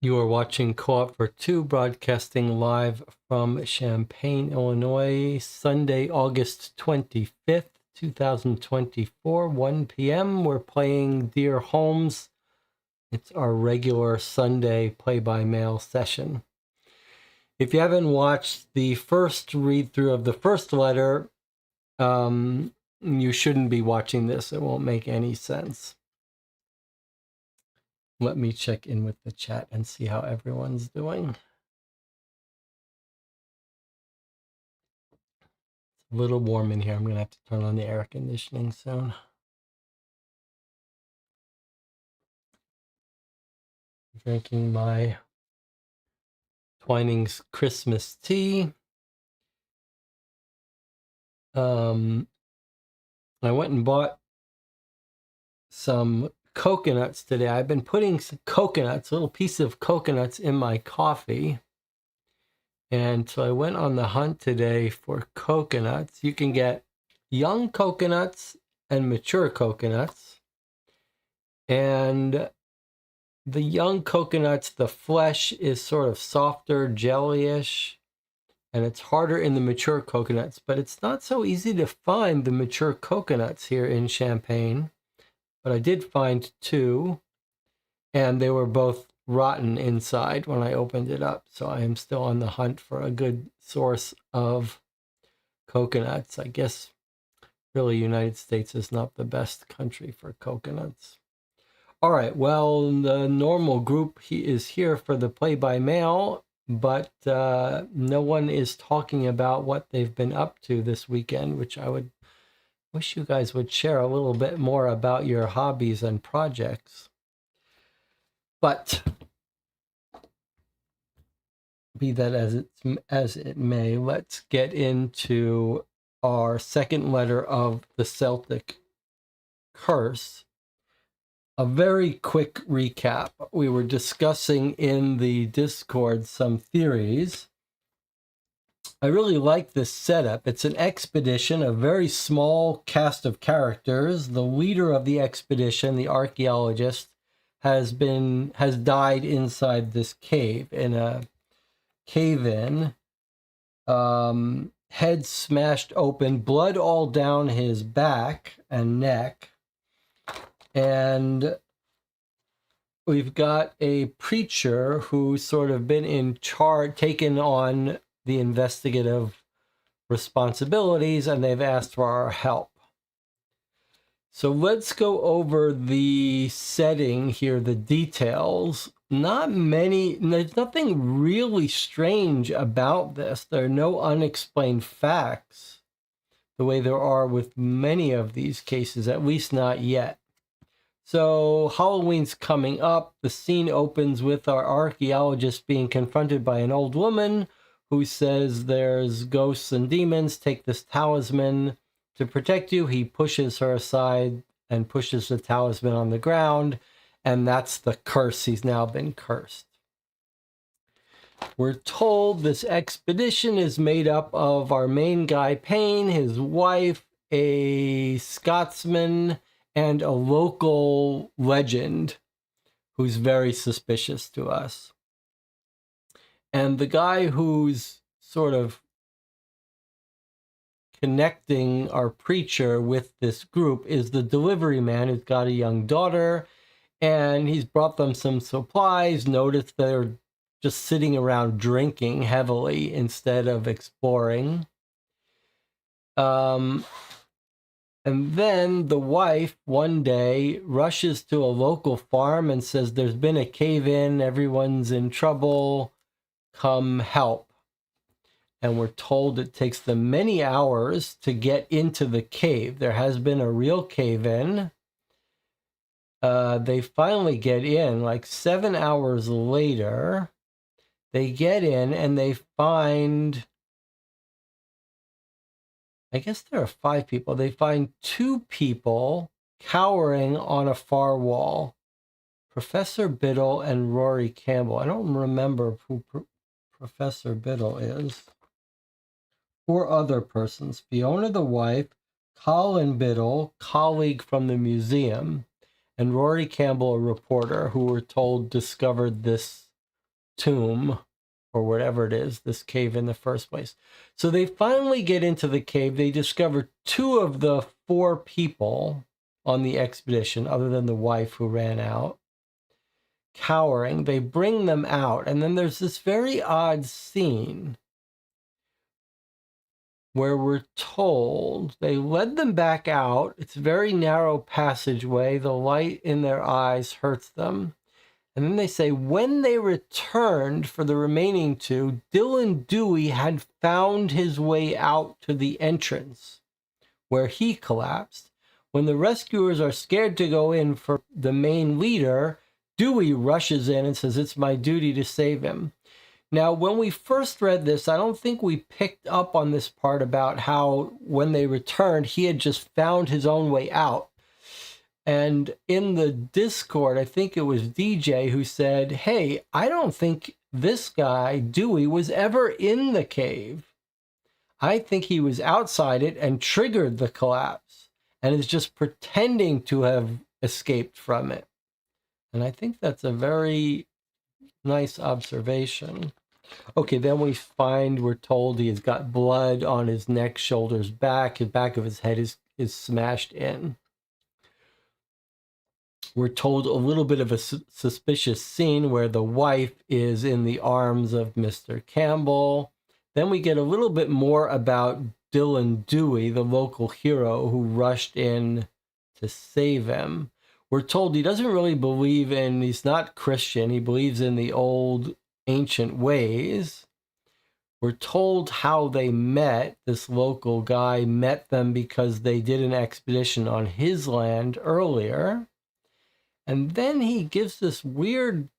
You are watching Co-op for Two, broadcasting live from Champaign, Illinois, Sunday, August 25th, 2024, 1 p.m. We're playing Dear Holmes. It's our regular Sunday play-by-mail session. If you haven't watched the first read-through of the first letter, you shouldn't be watching this. It won't make any sense. Let me check in with the chat and see how everyone's doing. It's a little warm in here. I'm going to have to turn on the air conditioning soon. Drinking my Twinings Christmas tea. I went and bought some coconuts today. I've been putting some coconuts, little piece of coconuts in my coffee. And so I went on the hunt today for coconuts. You can get young coconuts and mature coconuts. And the young coconuts, the flesh is sort of softer, jellyish, and it's harder in the mature coconuts. But it's not so easy to find the mature coconuts here in Champaign. But I did find two, and they were both rotten inside when I opened it up. So I am still on the hunt for a good source of coconuts. I guess really United States is not the best country for coconuts. All right, well, the normal group is here for the play-by-mail, but no one is talking about what they've been up to this weekend, which I would wish you guys would share a little bit more about your hobbies and projects. But be that as it may, let's get into our second letter of the Celtic curse. A very quick recap. We were discussing in the Discord some theories. I really like this setup. It's an expedition, a very small cast of characters. The leader of the expedition, the archaeologist, has died inside this cave, in a cave-in. Head smashed open, blood all down his back and neck. And we've got a preacher who's sort of been in charge, taken on the investigative responsibilities, and they've asked for our help. So let's go over the setting here, the details. There's nothing really strange about this. There are no unexplained facts, the way there are with many of these cases, at least not yet. So Halloween's coming up. The scene opens with our archaeologist being confronted by an old woman who says there's ghosts and demons. Take this talisman to protect you. He pushes her aside and pushes the talisman on the ground. And that's the curse. He's now been cursed. We're told this expedition is made up of our main guy, Payne, his wife, a Scotsman, and a local legend who's very suspicious to us. And the guy who's sort of connecting our preacher with this group is the delivery man who's got a young daughter, and he's brought them some supplies. Notice they're just sitting around drinking heavily instead of exploring. And then the wife one day rushes to a local farm and says, there's been a cave-in, everyone's in trouble, come help. And we're told it takes them many hours to get into the cave. There has been a real cave-in. They finally get in, like 7 hours later. They get in and they find, I guess there are 5 people. They find 2 people cowering on a far wall. Professor Biddle and Rory Campbell. I don't remember who Professor Biddle is. 4 other persons. Fiona the wife, Colin Biddle, colleague from the museum, and Rory Campbell, a reporter who we're told discovered this tomb, or whatever it is, this cave in the first place. So they finally get into the cave. They discover 2 of the 4 people on the expedition, other than the wife who ran out, cowering. They bring them out. And then there's this very odd scene where we're told they led them back out. It's a very narrow passageway. The light in their eyes hurts them. And then they say, when they returned for the remaining 2, Dylan Dewey had found his way out to the entrance where he collapsed. When the rescuers are scared to go in for the main leader, Dewey rushes in and says, it's my duty to save him. Now, when we first read this, I don't think we picked up on this part about how when they returned, he had just found his own way out. And in the Discord, I think it was DJ who said, hey, I don't think this guy, Dewey, was ever in the cave. I think he was outside it and triggered the collapse and is just pretending to have escaped from it. And I think that's a very nice observation. Okay, then we're told he has got blood on his neck, shoulders, back. The back of his head is smashed in. We're told a little bit of a suspicious scene where the wife is in the arms of Mr. Campbell. Then we get a little bit more about Dylan Dewey, the local hero who rushed in to save him. We're told he doesn't really believe he's not Christian. He believes in the old ancient ways. We're told how they met. This local guy met them because they did an expedition on his land earlier. And then he gives this weird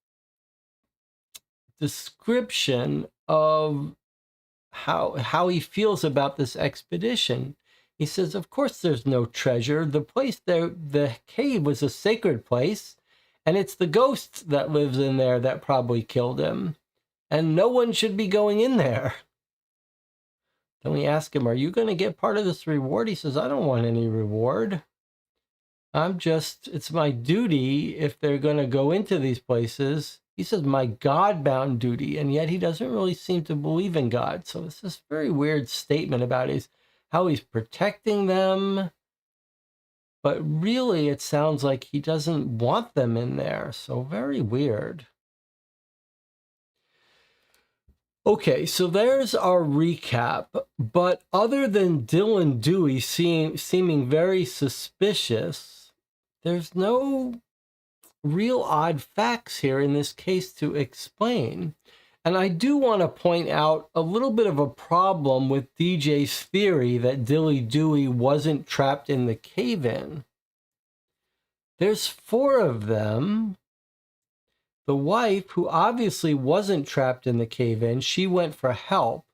description of how he feels about this expedition. He says, of course, there's no treasure. The place there, the cave was a sacred place, and it's the ghost that lives in there that probably killed him. And no one should be going in there. Then we ask him, are you going to get part of this reward? He says, I don't want any reward. It's my duty if they're going to go into these places. He says, my God-bound duty, and yet he doesn't really seem to believe in God. So it's this very weird statement about how he's protecting them, but really it sounds like he doesn't want them in there. So very weird. Okay, so there's our recap, but other than Dylan Dewey seeming very suspicious, there's no real odd facts here in this case to explain. And I do want to point out a little bit of a problem with DJ's theory that Dylan Dewey wasn't trapped in the cave-in. There's 4 of them. The wife, who obviously wasn't trapped in the cave-in, she went for help.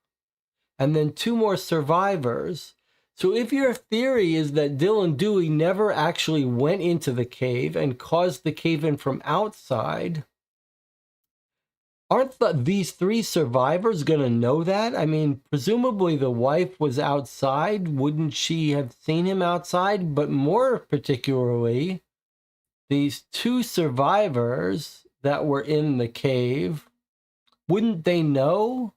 And then 2 more survivors. So if your theory is that Dylan Dewey never actually went into the cave and caused the cave-in from outside, aren't these 3 survivors going to know that? I mean, presumably the wife was outside. Wouldn't she have seen him outside? But more particularly, these 2 survivors that were in the cave, wouldn't they know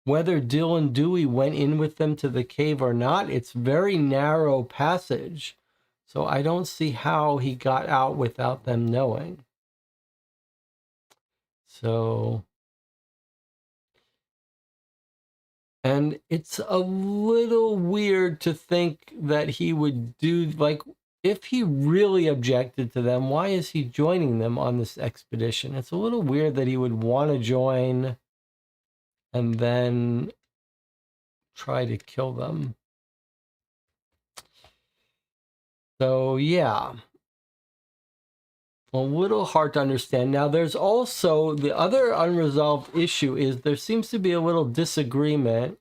whether Dylan Dewey went in with them to the cave or not? It's very narrow passage, so I don't see how he got out without them knowing. So, and it's a little weird to think that he would do, like, if he really objected to them, why is he joining them on this expedition? It's a little weird that he would want to join and then try to kill them. So, yeah. A little hard to understand. Now, there's also the other unresolved issue is there seems to be a little disagreement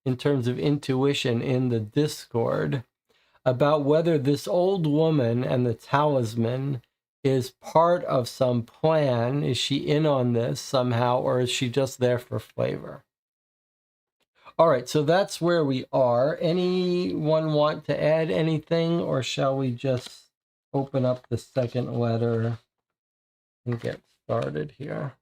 in terms of intuition in the Discord about whether this old woman and the talisman is part of some plan. Is she in on this somehow, or is she just there for flavor? All right, so that's where we are. Anyone want to add anything, or shall we just open up the second letter and get started here?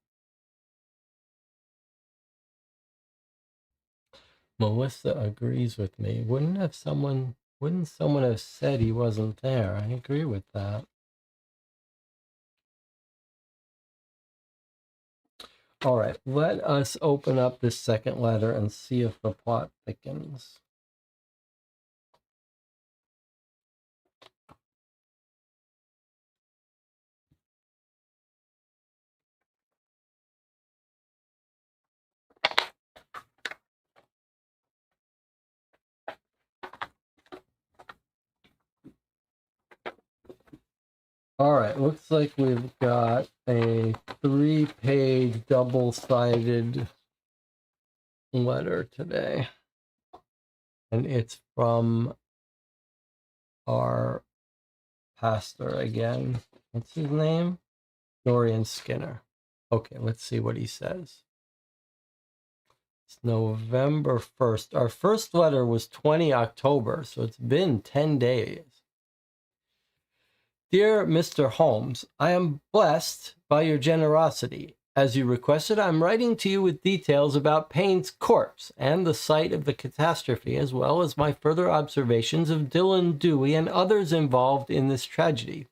Melissa agrees with me. Wouldn't someone have said he wasn't there? I agree with that. All right, let us open up this second letter and see if the plot thickens. All right, looks like we've got a 3-page double-sided letter today. And it's from our pastor again. What's his name? Dorian Skinner. Okay, let's see what he says. It's November 1st. Our first letter was 20 October, so it's been 10 days. Dear Mr. Holmes, I am blessed by your generosity. As you requested, I'm writing to you with details about Payne's corpse and the site of the catastrophe, as well as my further observations of Dylan Dewey and others involved in this tragedy.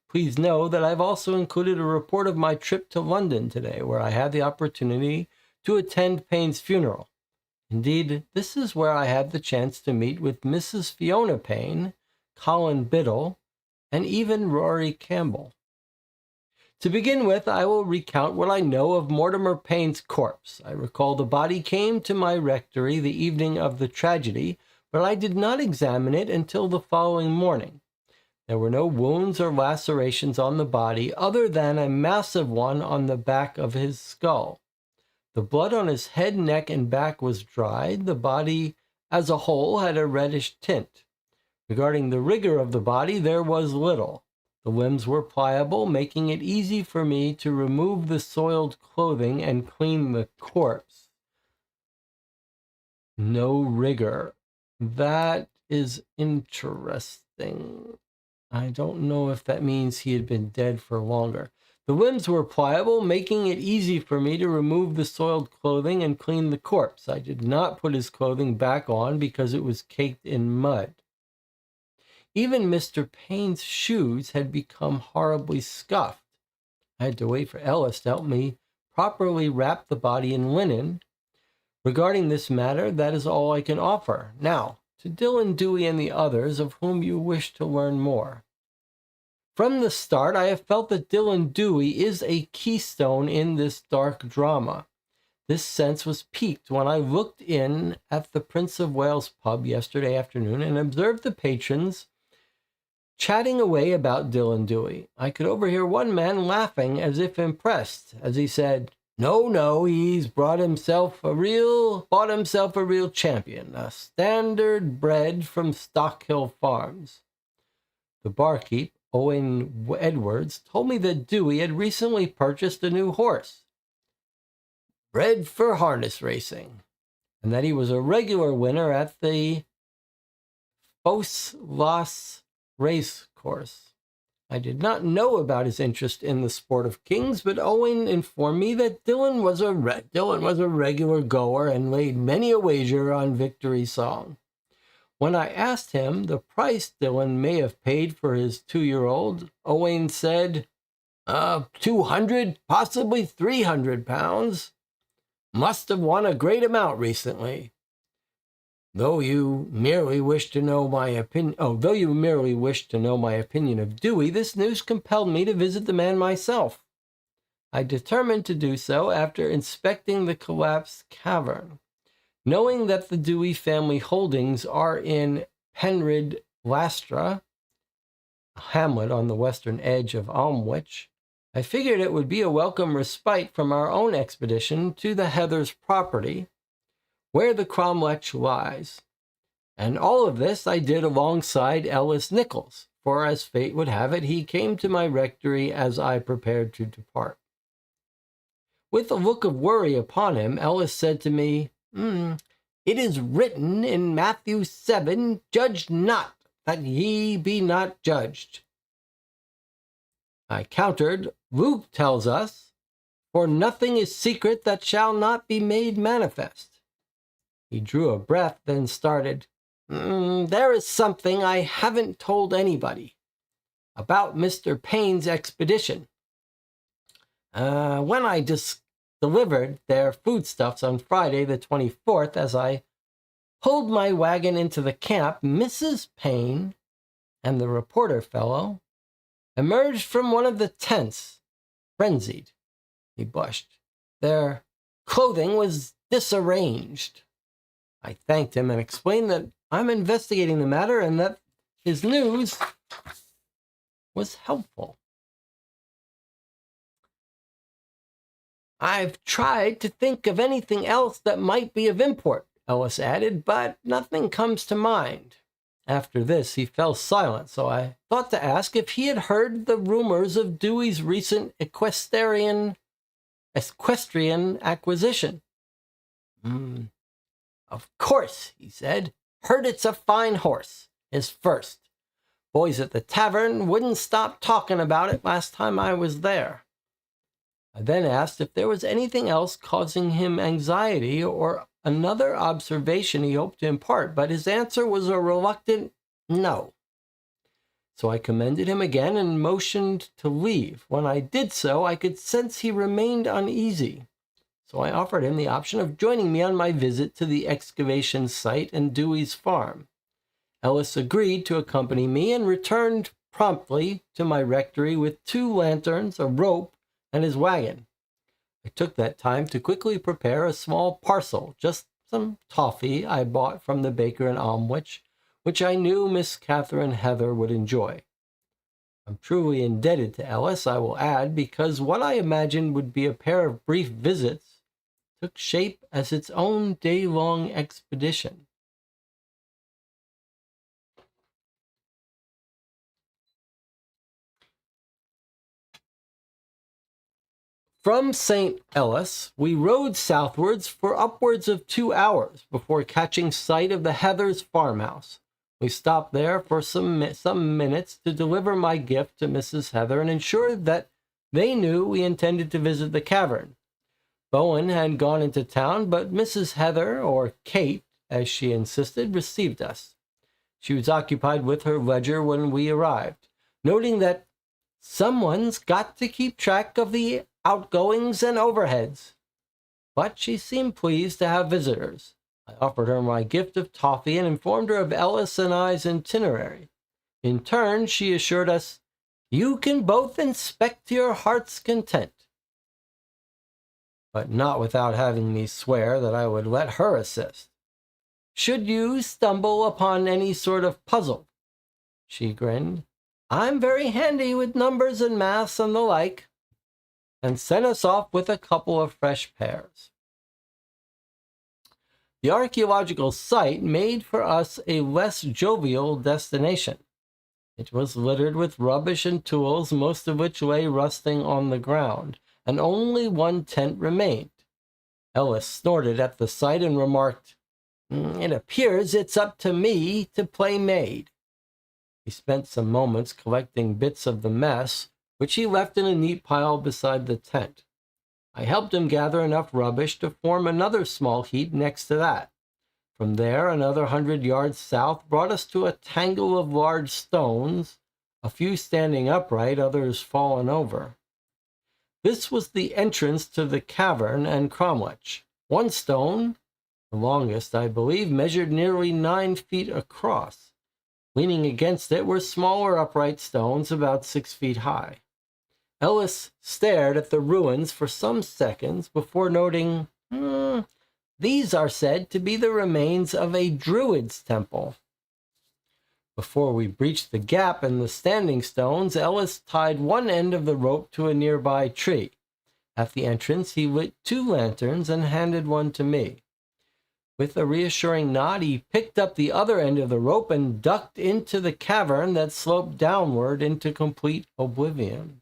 Please know that I've also included a report of my trip to London today, where I had the opportunity to attend Payne's funeral. Indeed, this is where I had the chance to meet with Mrs. Fiona Payne, Colin Biddle, and even Rory Campbell. To begin with, I will recount what I know of Mortimer Payne's corpse. I recall the body came to my rectory the evening of the tragedy, but I did not examine it until the following morning. There were no wounds or lacerations on the body other than a massive one on the back of his skull. The blood on his head, neck, and back was dried. The body as a whole had a reddish tint. Regarding the rigor of the body, there was little. The limbs were pliable, making it easy for me to remove the soiled clothing and clean the corpse. No rigor. That is interesting. I don't know if that means he had been dead for longer. The limbs were pliable, making it easy for me to remove the soiled clothing and clean the corpse. I did not put his clothing back on because it was caked in mud. Even Mr. Payne's shoes had become horribly scuffed. I had to wait for Ellis to help me properly wrap the body in linen. Regarding this matter, that is all I can offer. Now, to Dylan Dewey and the others of whom you wish to learn more. From the start, I have felt that Dylan Dewey is a keystone in this dark drama. This sense was piqued when I looked in at the Prince of Wales pub yesterday afternoon and observed the patrons chatting away about Dylan Dewey. I could overhear one man laughing as if impressed, as he said, No, he's bought himself a real champion, a standard bred from Stockhill Farms. The barkeep, Owen Edwards, told me that Dewey had recently purchased a new horse, bred for harness racing, and that he was a regular winner at the Fos Las race course. I did not know about his interest in the sport of kings, but Owen informed me that Dylan was a regular goer and laid many a wager on Victory Song. When I asked him the price Dylan may have paid for his 2-year-old, Owen said, 200, possibly 300 pounds. Must have won a great amount recently. Though you merely wish to know my opinion of Dewey, this news compelled me to visit the man myself. I determined to do so after inspecting the collapsed cavern. Knowing that the Dewey family holdings are in Penrhyd Lastra, a hamlet on the western edge of Almwich, I figured it would be a welcome respite from our own expedition to the Heathers property, where the cromlech lies. And all of this I did alongside Ellis Nichols, for as fate would have it, he came to my rectory as I prepared to depart. With a look of worry upon him, Ellis said to me, It is written in Matthew 7, Judge not, that ye be not judged. I countered, Luke tells us, For nothing is secret that shall not be made manifest. He drew a breath, then started, There is something I haven't told anybody about Mr. Payne's expedition. When I delivered their foodstuffs on Friday the 24th, as I pulled my wagon into the camp, Mrs. Payne and the reporter fellow emerged from one of the tents, frenzied. He blushed. Their clothing was disarranged. I thanked him and explained that I'm investigating the matter and that his news was helpful. I've tried to think of anything else that might be of import, Ellis added, but nothing comes to mind. After this, he fell silent, so I thought to ask if he had heard the rumors of Dewey's recent equestrian acquisition. Of course, he said. Heard it's a fine horse. His first. Boys at the tavern wouldn't stop talking about it last time I was there. I then asked if there was anything else causing him anxiety or another observation he hoped to impart, but his answer was a reluctant no. So I commended him again and motioned to leave. When I did so, I could sense he remained uneasy. So I offered him the option of joining me on my visit to the excavation site and Dewey's farm. Ellis agreed to accompany me and returned promptly to my rectory with 2 lanterns, a rope, and his wagon. I took that time to quickly prepare a small parcel, just some toffee I bought from the baker in Almwich, which I knew Miss Catherine Heather would enjoy. I'm truly indebted to Ellis, I will add, because what I imagined would be a pair of brief visits took shape as its own day-long expedition. From St. Ellis, we rode southwards for upwards of 2 hours before catching sight of the Heathers' farmhouse. We stopped there for some minutes to deliver my gift to Mrs. Heather and ensure that they knew we intended to visit the cavern. Bowen had gone into town, but Mrs. Heather, or Kate, as she insisted, received us. She was occupied with her ledger when we arrived, noting that someone's got to keep track of the outgoings and overheads. But she seemed pleased to have visitors. I offered her my gift of toffee and informed her of Ellis and I's itinerary. In turn, she assured us, "You can both inspect to your heart's content," but not without having me swear that I would let her assist. "Should you stumble upon any sort of puzzle," she grinned, "I'm very handy with numbers and maths and the like," and sent us off with a couple of fresh pears. The archaeological site made for us a less jovial destination. It was littered with rubbish and tools, most of which lay rusting on the ground, and only one tent remained. Ellis snorted at the sight and remarked, "It appears it's up to me to play maid." He spent some moments collecting bits of the mess, which he left in a neat pile beside the tent. I helped him gather enough rubbish to form another small heap next to that. From there, another 100 yards south brought us to a tangle of large stones, a few standing upright, others fallen over. This was the entrance to the cavern and cromlech. One stone, the longest, I believe, measured nearly 9 feet across. Leaning against it were smaller upright stones about 6 feet high. Ellis stared at the ruins for some seconds before noting, "These are said to be the remains of a druid's temple." Before we breached the gap in the standing stones, Ellis tied one end of the rope to a nearby tree. At the entrance, he lit 2 lanterns and handed one to me. With a reassuring nod, he picked up the other end of the rope and ducked into the cavern that sloped downward into complete oblivion.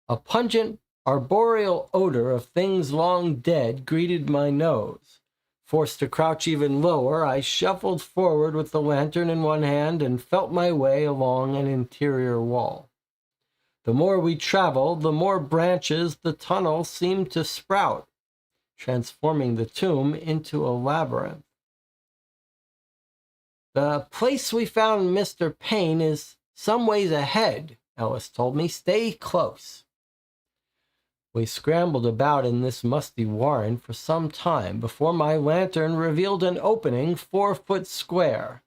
A pungent, arboreal odor of things long dead greeted my nose. Forced to crouch even lower, I shuffled forward with the lantern in one hand and felt my way along an interior wall. The more we traveled, the more branches the tunnel seemed to sprout, transforming the tomb into a labyrinth. "The place we found Mr. Payne is some ways ahead," Ellis told me. "Stay close." We scrambled about in this musty warren for some time before my lantern revealed an opening 4 foot square,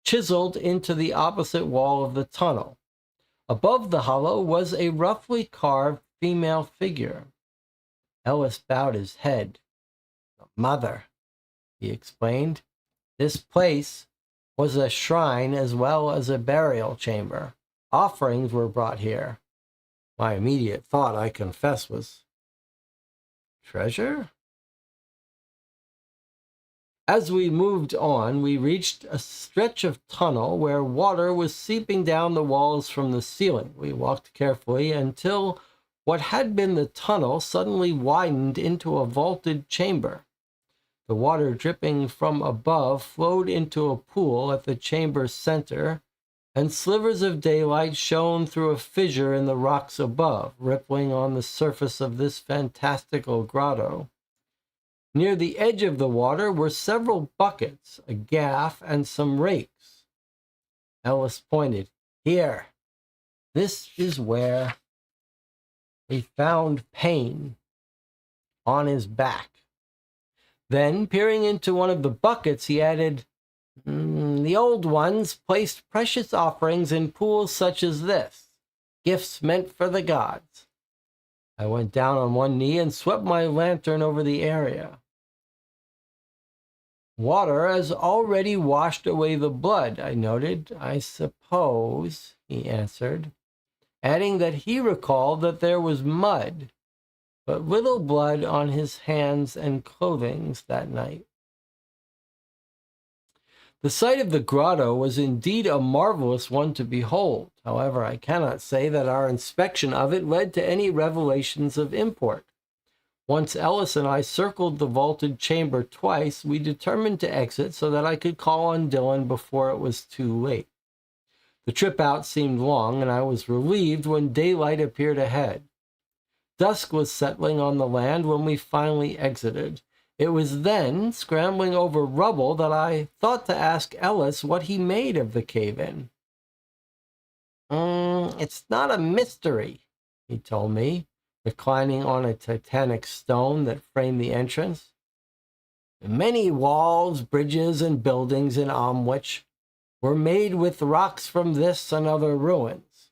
chiseled into the opposite wall of the tunnel. Above the hollow was a roughly carved female figure. Ellis bowed his head. "Mother," he explained. "This place was a shrine as well as a burial chamber. Offerings were brought here." My immediate thought, I confess, was, treasure? As we moved on, we reached a stretch of tunnel where water was seeping down the walls from the ceiling. We walked carefully until what had been the tunnel suddenly widened into a vaulted chamber. The water dripping from above flowed into a pool at the chamber's center, and slivers of daylight shone through a fissure in the rocks above, rippling on the surface of this fantastical grotto. Near the edge of the water were several buckets, a gaff, and some rakes. Ellis pointed. Here, this is where we found Paine on his back. Then, peering into one of the buckets, he added, the old ones placed precious offerings in pools such as this, gifts meant for the gods. I went down on one knee and swept my lantern over the area. Water has already washed away the blood, I noted. I suppose, he answered, adding that he recalled that there was mud, but little blood on his hands and clothing that night. The sight of the grotto was indeed a marvelous one to behold. However, I cannot say that our inspection of it led to any revelations of import. Once Ellis and I circled the vaulted chamber twice, we determined to exit so that I could call on Dillon before it was too late. The trip out seemed long, and I was relieved when daylight appeared ahead. Dusk was settling on the land when we finally exited. It was then, scrambling over rubble, that I thought to ask Ellis what he made of the cave-in. It's not a mystery, he told me, reclining on a titanic stone that framed the entrance. Many walls, bridges, and buildings in Amwich were made with rocks from this and other ruins.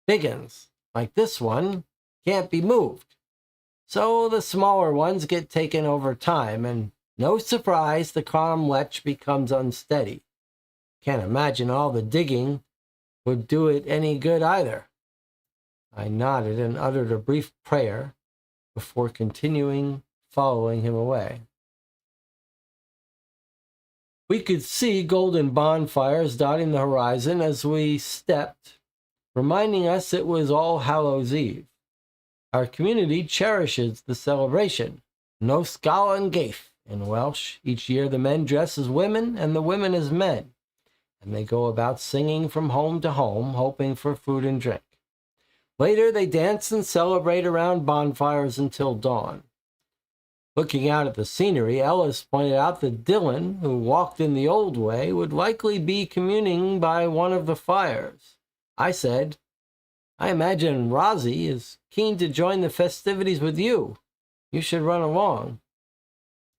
Big uns, like this one, can't be moved, so the smaller ones get taken over time, and no surprise the cromlech becomes unsteady. Can't imagine all the digging would do it any good either. I nodded and uttered a brief prayer before continuing following him away. We could see golden bonfires dotting the horizon as we stepped, reminding us it was All Hallows' Eve. Our community cherishes the celebration, Nos Galan Gaith in Welsh. Each year the men dress as women and the women as men, and they go about singing from home to home, hoping for food and drink. Later they dance and celebrate around bonfires until dawn. Looking out at the scenery, Ellis pointed out that Dillon, who walked in the old way, would likely be communing by one of the fires. I said, I imagine Rosie is keen to join the festivities with you. You should run along.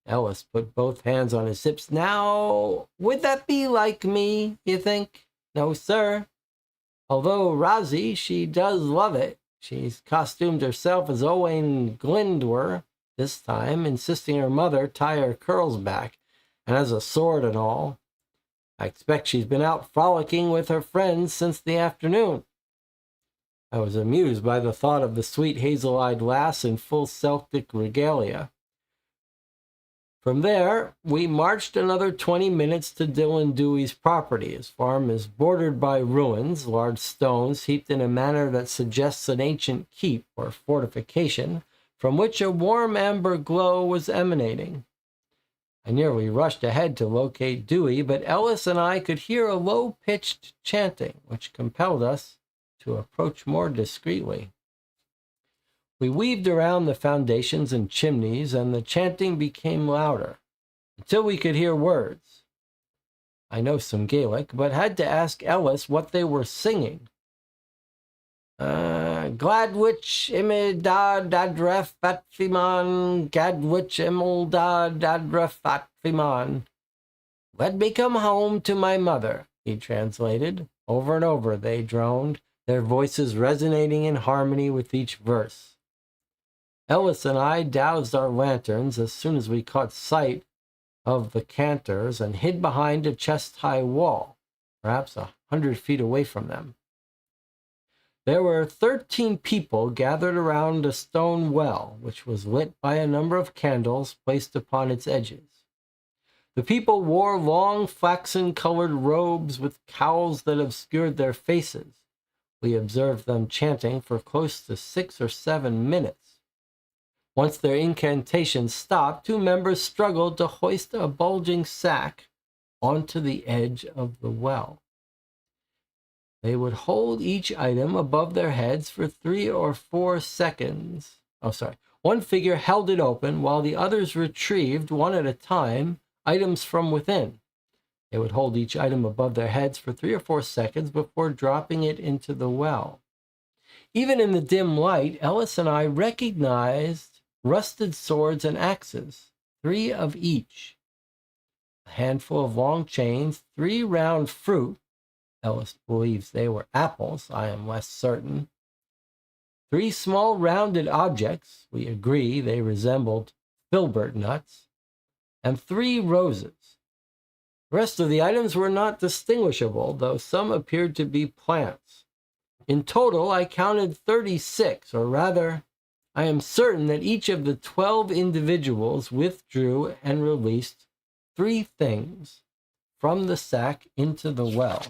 Ellis put both hands on his hips. Now, would that be like me, you think? No, sir. Although Rosie, she does love it. She's costumed herself as Owain Glyndwr this time, insisting her mother tie her curls back, and has a sword and all. I expect she's been out frolicking with her friends since the afternoon. I was amused by the thought of the sweet hazel-eyed lass in full Celtic regalia. From there, we marched another 20 minutes to Dillon Dewey's property. His farm is bordered by ruins, large stones heaped in a manner that suggests an ancient keep or fortification, from which a warm amber glow was emanating. I nearly rushed ahead to locate Dewey, but Ellis and I could hear a low-pitched chanting, which compelled us to approach more discreetly. We weaved around the foundations and chimneys, and the chanting became louder, until we could hear words. I know some Gaelic, but had to ask Ellis what they were singing. Gladwich imidad adref fatfiman, Gadwich imildad adref fatfiman. Let me come home to my mother, he translated. Over and over they droned, their voices resonating in harmony with each verse. Ellis and I doused our lanterns as soon as we caught sight of the cantors and hid behind a chest-high wall, perhaps 100 feet away from them. There were 13 people gathered around a stone well, which was lit by a number of candles placed upon its edges. The people wore long flaxen-colored robes with cowls that obscured their faces. We observed them chanting for close to 6 or 7 minutes. Once their incantation stopped, two members struggled to hoist a bulging sack onto the edge of the well. They would hold each item above their heads for 3 or 4 seconds. One figure held it open while the others retrieved, one at a time, items from within. They would hold each item above their heads for 3 or 4 seconds before dropping it into the well. Even in the dim light, Ellis and I recognized rusted swords and axes, 3 of each, a handful of long chains, 3 round fruit. Ellis believes they were apples, I am less certain. 3 small rounded objects, we agree they resembled filbert nuts, and 3 roses. The rest of the items were not distinguishable, though some appeared to be plants. In total, I counted 36, or rather, I am certain that each of the 12 individuals withdrew and released 3 things from the sack into the well.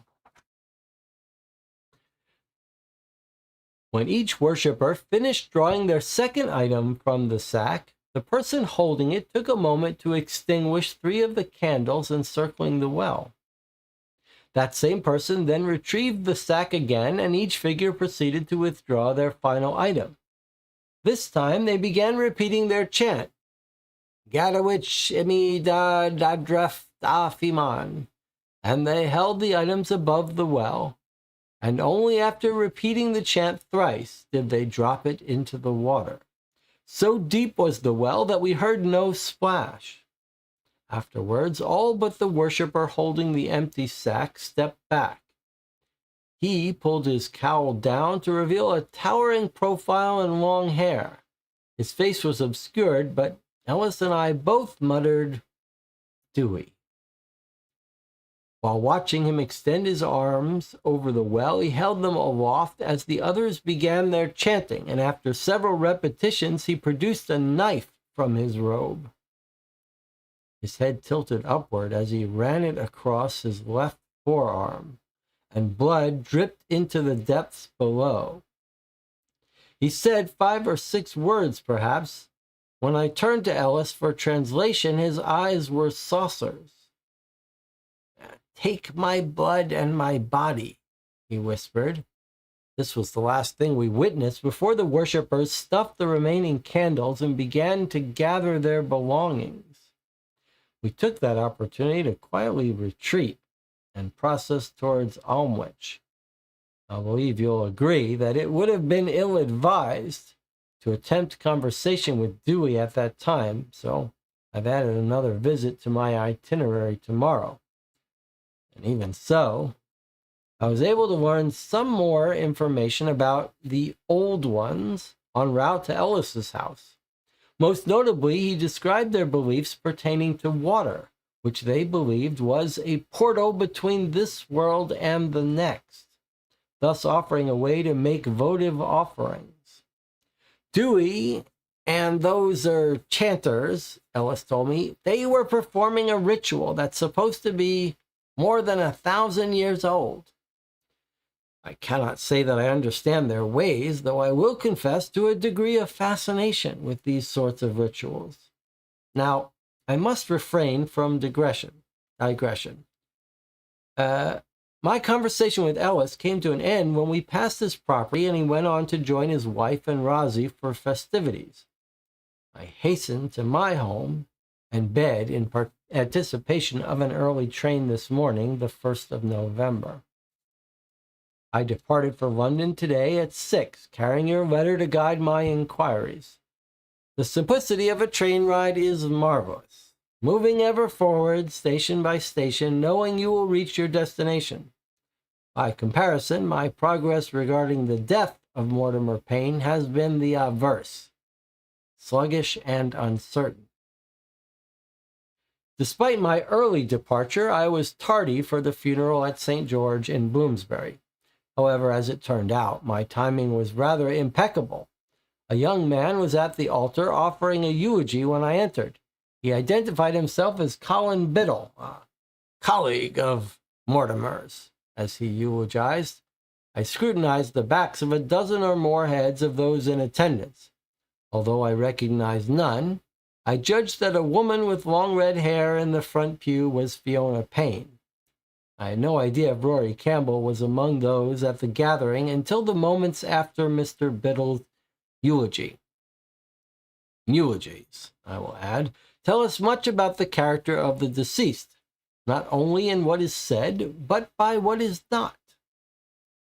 When each worshiper finished drawing their second item from the sack, the person holding it took a moment to extinguish 3 of the candles encircling the well. That same person then retrieved the sack again, and each figure proceeded to withdraw their final item. This time they began repeating their chant, Gadawich imi da dref da fiman, and they held the items above the well, and only after repeating the chant thrice did they drop it into the water. So deep was the well that we heard no splash. Afterwards, all but the worshiper holding the empty sack stepped back. He pulled his cowl down to reveal a towering profile and long hair. His face was obscured, but Ellis and I both muttered, Dewey. While watching him extend his arms over the well, he held them aloft as the others began their chanting, and after several repetitions, he produced a knife from his robe. His head tilted upward as he ran it across his left forearm, and blood dripped into the depths below. He said 5 or 6 words, perhaps. When I turned to Ellis for translation, his eyes were saucers. Take my blood and my body, he whispered. This was the last thing we witnessed before the worshippers stuffed the remaining candles and began to gather their belongings. We took that opportunity to quietly retreat and process towards Almwich. I believe you'll agree that it would have been ill-advised to attempt conversation with Dewey at that time, so I've added another visit to my itinerary tomorrow. And even so, I was able to learn some more information about the old ones en route to Ellis's house. Most notably, he described their beliefs pertaining to water, which they believed was a portal between this world and the next, thus offering a way to make votive offerings. Dewey and those chanters, Ellis told me, they were performing a ritual that's supposed to be more than 1,000 years old. I cannot say that I understand their ways, though I will confess to a degree of fascination with these sorts of rituals. Now, I must refrain from digression. My conversation with Ellis came to an end when we passed his property and he went on to join his wife and Rosie for festivities. I hastened to my home and bed in anticipation of an early train this morning, the 1st of November. I departed for London today at 6, carrying your letter to guide my inquiries. The simplicity of a train ride is marvelous, moving ever forward, station by station, knowing you will reach your destination. By comparison, my progress regarding the death of Mortimer Payne has been the averse, sluggish and uncertain. Despite my early departure, I was tardy for the funeral at St. George in Bloomsbury. However, as it turned out, my timing was rather impeccable. A young man was at the altar offering a eulogy when I entered. He identified himself as Colin Biddle, a colleague of Mortimer's, as he eulogized. I scrutinized the backs of a dozen or more heads of those in attendance. Although I recognized none, I judged that a woman with long red hair in the front pew was Fiona Payne. I had no idea if Rory Campbell was among those at the gathering until the moments after Mr. Biddle's eulogy. Eulogies, I will add, tell us much about the character of the deceased, not only in what is said, but by what is not.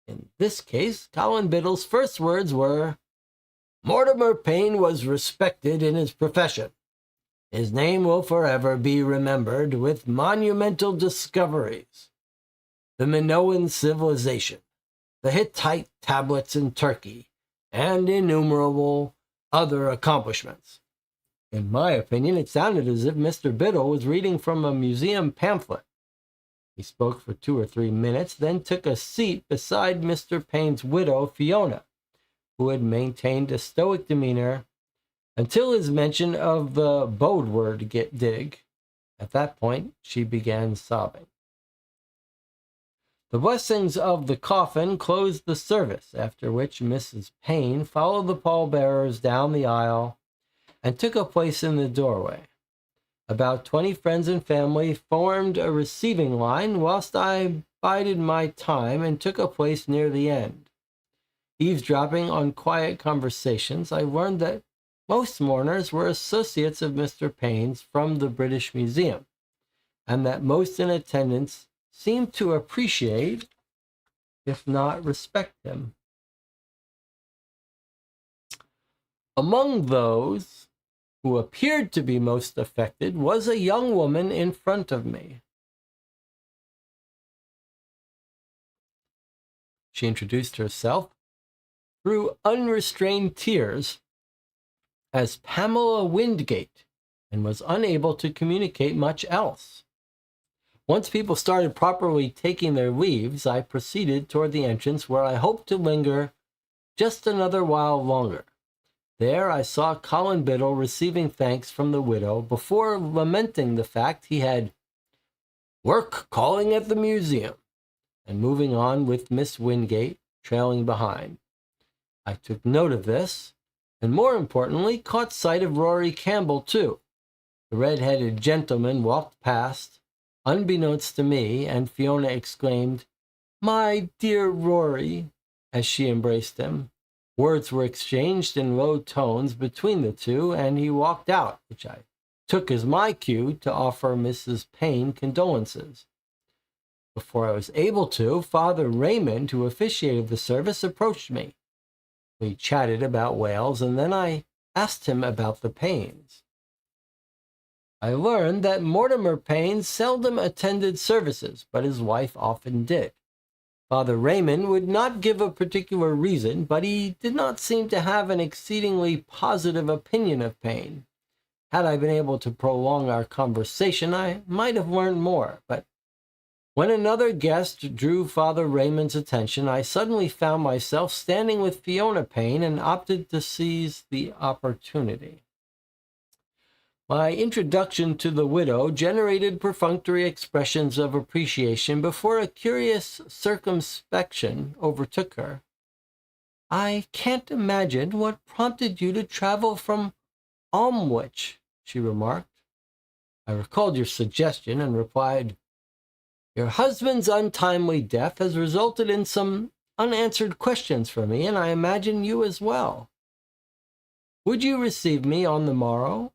In this case, Colin Biddle's first words were, "Mortimer Payne was respected in his profession. His name will forever be remembered with monumental discoveries. The Minoan civilization, the Hittite tablets in Turkey, and innumerable other accomplishments." In my opinion, it sounded as if Mr. Biddle was reading from a museum pamphlet. He spoke for 2 or 3 minutes, then took a seat beside Mr. Payne's widow, Fiona, who had maintained a stoic demeanor until his mention of the Bodward dig. At that point, she began sobbing. The blessings of the coffin closed the service, after which Mrs. Payne followed the pallbearers down the aisle and took a place in the doorway. About 20 friends and family formed a receiving line whilst I bided my time and took a place near the end. Eavesdropping on quiet conversations, I learned that most mourners were associates of Mr. Payne's from the British Museum, and that most in attendance seemed to appreciate, if not respect him. Among those who appeared to be most affected was a young woman in front of me. She introduced herself through unrestrained tears as Pamela Wingate and was unable to communicate much else. Once people started properly taking their leaves, I proceeded toward the entrance where I hoped to linger just another while longer. There I saw Colin Biddle receiving thanks from the widow before lamenting the fact he had work calling at the museum and moving on with Miss Wingate trailing behind. I took note of this, and more importantly, caught sight of Rory Campbell too. The red-headed gentleman walked past, unbeknownst to me, and Fiona exclaimed, "My dear Rory," as she embraced him. Words were exchanged in low tones between the two, and he walked out, which I took as my cue to offer Mrs. Payne condolences. Before I was able to, Father Raymond, who officiated the service, approached me. We chatted about Wales, and then I asked him about the Paynes. I learned that Mortimer Payne seldom attended services, but his wife often did. Father Raymond would not give a particular reason, but he did not seem to have an exceedingly positive opinion of Payne. Had I been able to prolong our conversation, I might have learned more, but when another guest drew Father Raymond's attention, I suddenly found myself standing with Fiona Payne and opted to seize the opportunity. My introduction to the widow generated perfunctory expressions of appreciation before a curious circumspection overtook her. "I can't imagine what prompted you to travel from Almwich," she remarked. I recalled your suggestion and replied, "Your husband's untimely death has resulted in some unanswered questions for me, and I imagine you as well. Would you receive me on the morrow?"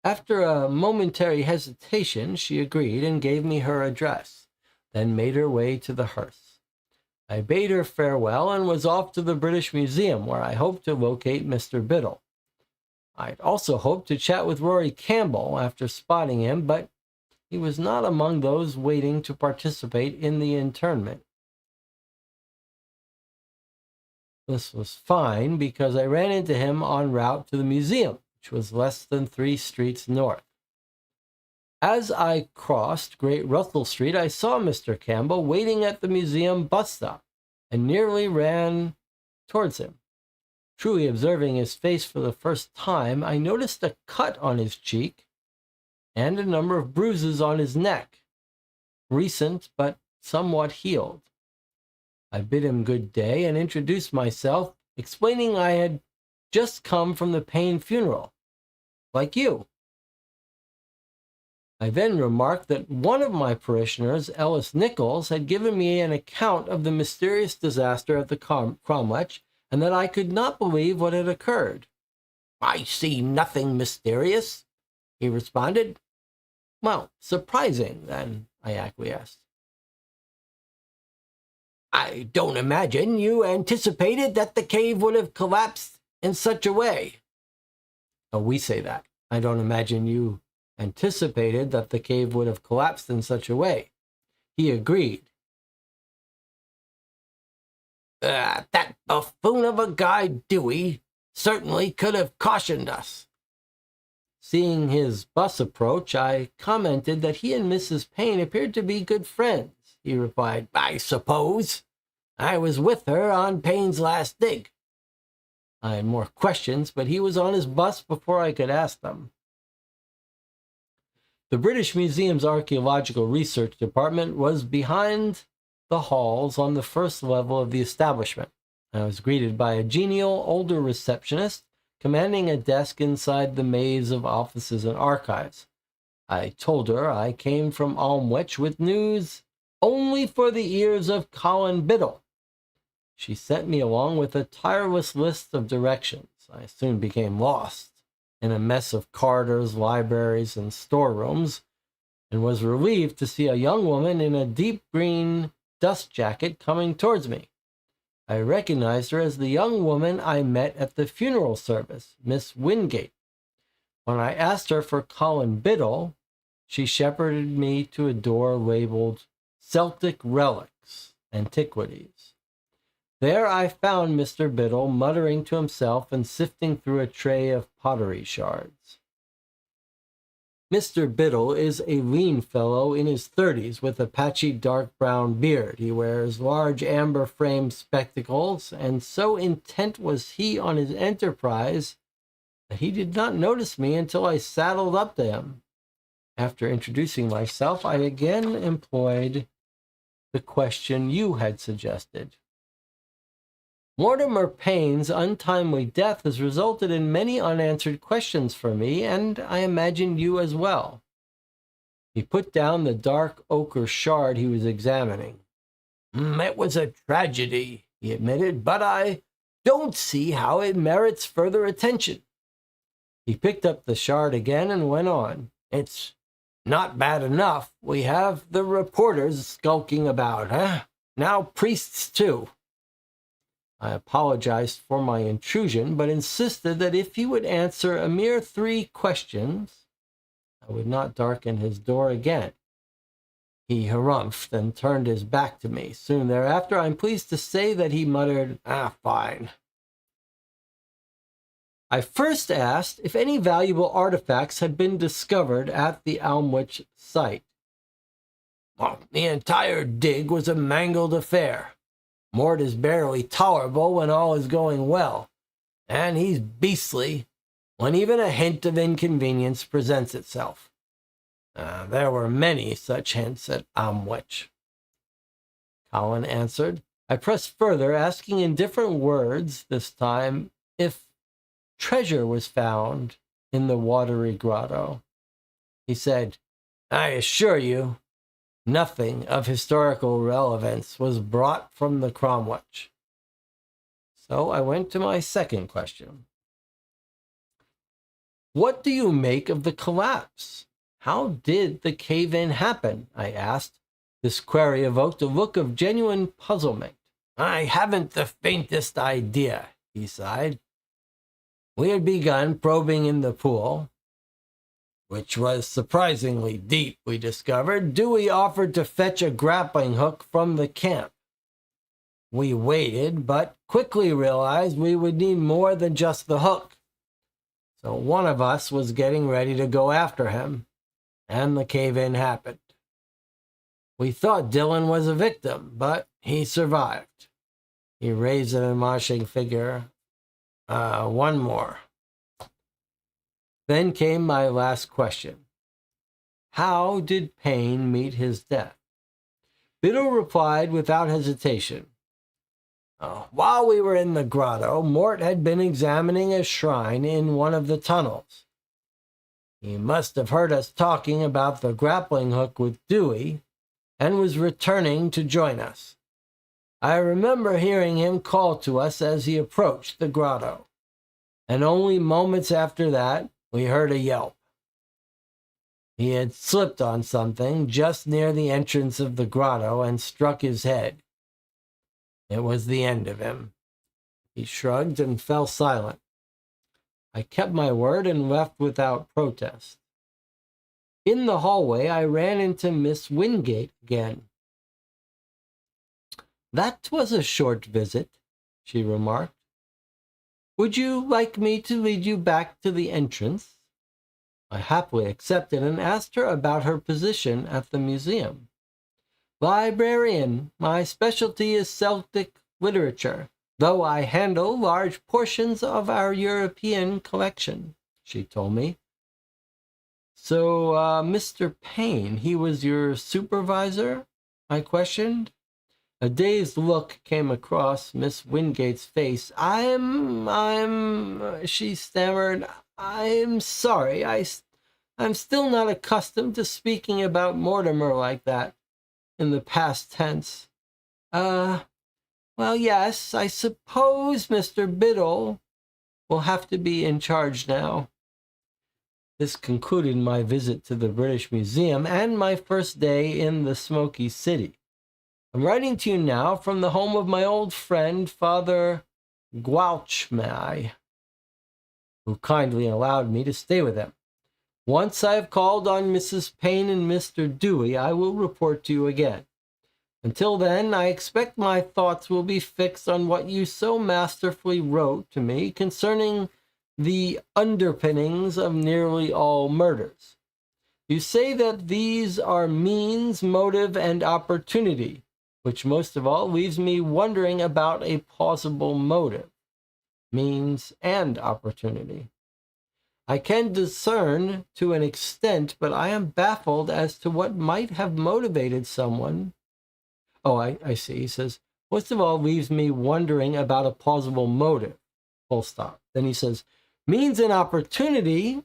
After a momentary hesitation, she agreed and gave me her address, then made her way to the hearse. I bade her farewell and was off to the British Museum, where I hoped to locate Mr. Biddle. I'd also hoped to chat with Rory Campbell after spotting him, but he was not among those waiting to participate in the interment. This was fine because I ran into him en route to the museum, which was less than 3 streets north. As I crossed Great Russell Street, I saw Mr. Campbell waiting at the museum bus stop and nearly ran towards him. Truly observing his face for the first time, I noticed a cut on his cheek and a number of bruises on his neck, recent but somewhat healed. I bid him good day and introduced myself, explaining I had just come from the Payne funeral, like you. I then remarked that one of my parishioners, Ellis Nichols, had given me an account of the mysterious disaster at the Cromwich, and that I could not believe what had occurred. "I see nothing mysterious," he responded. "Well, surprising, then," I acquiesced. "I don't imagine you anticipated that the cave would have collapsed in such a way." "Oh, we say that. I don't imagine you anticipated that the cave would have collapsed in such a way." He agreed. That buffoon of a guy Dewey certainly could have cautioned us." Seeing his bus approach, I commented that he and Mrs. Payne appeared to be good friends. He replied, "I suppose. I was with her on Payne's last dig." I had more questions, but he was on his bus before I could ask them. The British Museum's Archaeological Research Department was behind the halls on the first level of the establishment. I was greeted by a genial, older receptionist commanding a desk inside the maze of offices and archives. I told her I came from Almwich with news only for the ears of Colin Biddle. She sent me along with a tireless list of directions. I soon became lost in a mess of corridors, libraries, and storerooms, and was relieved to see a young woman in a deep green dust jacket coming towards me. I recognized her as the young woman I met at the funeral service, Miss Wingate. When I asked her for Colin Biddle, she shepherded me to a door labeled Celtic Relics, Antiquities. There I found Mr. Biddle muttering to himself and sifting through a tray of pottery shards. Mr. Biddle is a lean fellow in his 30s with a patchy dark brown beard. He wears large amber-framed spectacles, and so intent was he on his enterprise that he did not notice me until I saddled up to him. After introducing myself, I again employed the question you had suggested. Mortimer Payne's untimely death has resulted in many unanswered questions for me, and I imagine you as well. He put down the dark ochre shard he was examining. "It was a tragedy," he admitted, "but I don't see how it merits further attention." He picked up the shard again and went on. "It's not bad enough we have the reporters skulking about, Now priests, too." I apologized for my intrusion, but insisted that if he would answer a mere 3 questions, I would not darken his door again. He harumphed and turned his back to me. Soon thereafter, I'm pleased to say that he muttered, "Fine." I first asked if any valuable artifacts had been discovered at the Almwich site. "The entire dig was a mangled affair. Mort is barely tolerable when all is going well, and he's beastly when even a hint of inconvenience presents itself. There were many such hints at Almwich," Colin answered. I pressed further, asking in different words this time if treasure was found in the watery grotto. He said, "I assure you, nothing of historical relevance was brought from the Cromwich." So I went to my second question. "What do you make of the collapse? How did the cave-in happen?" I asked. This query evoked a look of genuine puzzlement. "I haven't the faintest idea," he sighed. "We had begun probing in the pool, which was surprisingly deep, we discovered. Dewey offered to fetch a grappling hook from the camp. We waited, but quickly realized we would need more than just the hook. So one of us was getting ready to go after him, and the cave-in happened. We thought Dillon was a victim, but he survived." He raised an admonishing finger. "One more." Then came my last question. How did Payne meet his death? Biddle replied without hesitation. While we were in the grotto, Mort had been examining a shrine in one of the tunnels. He must have heard us talking about the grappling hook with Dewey and was returning to join us. I remember hearing him call to us as he approached the grotto, and only moments after that, we heard a yelp. He had slipped on something just near the entrance of the grotto and struck his head. It was the end of him. He shrugged and fell silent. I kept my word and left without protest. In the hallway, I ran into Miss Wingate again. "That was a short visit," she remarked. "Would you like me to lead you back to the entrance?" I happily accepted and asked her about her position at the museum. "Librarian. My specialty is Celtic literature, though I handle large portions of our European collection," she told me. "So, Mr. Payne, he was your supervisor?" I questioned. A dazed look came across Miss Wingate's face. She stammered. "I'm sorry. I'm still not accustomed to speaking about Mortimer like that, in the past tense. Well, yes, I suppose Mr. Biddle will have to be in charge now." This concluded my visit to the British Museum and my first day in the Smoky City. I'm writing to you now from the home of my old friend, Father Goualchmai, who kindly allowed me to stay with him. Once I have called on Mrs. Payne and Mr. Dewey, I will report to you again. Until then, I expect my thoughts will be fixed on what you so masterfully wrote to me concerning the underpinnings of nearly all murders. You say that these are means, motive, and opportunity, which most of all leaves me wondering about a plausible motive, means, and opportunity. I can discern to an extent, but I am baffled as to what might have motivated someone. Oh, I see. He says, "Most of all leaves me wondering about a plausible motive," full stop. Then he says, "Means and opportunity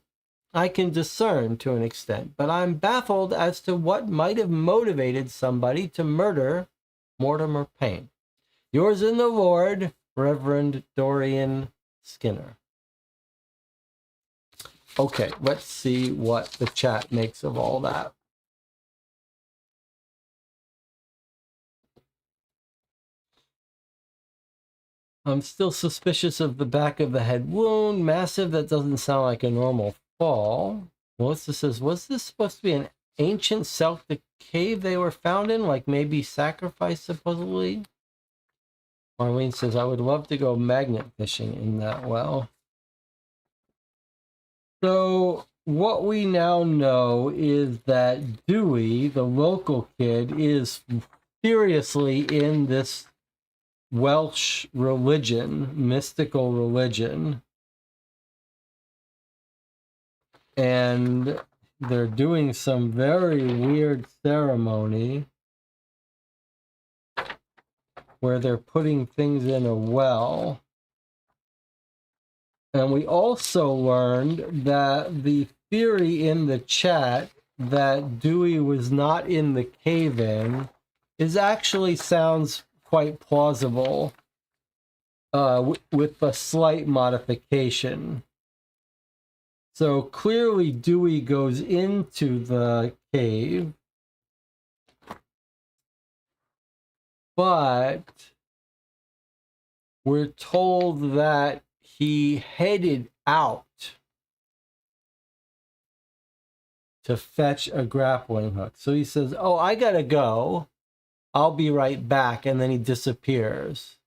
I can discern to an extent, but I'm baffled as to what might have motivated somebody to murder Mortimer Payne. Yours in the Lord, Reverend Dorian Skinner." Okay, let's see what the chat makes of all that. I'm still suspicious of the back of the head wound. Massive, that doesn't sound like a normal fall. Melissa says, was this supposed to be an ancient Celtic cave they were found in? Like maybe sacrificed, supposedly? Marlene says, I would love to go magnet fishing in that well. So what we now know is that Dewey, the local kid, is seriously in this Welsh religion, mystical religion, and they're doing some very weird ceremony where they're putting things in a well. And we also learned that the theory in the chat that Dewey was not in the cave-in is actually sounds quite plausible, with a slight modification. So clearly Dewey goes into the cave, but we're told that he headed out to fetch a grappling hook. So he says, oh, I gotta go. I'll be right back. And then he disappears.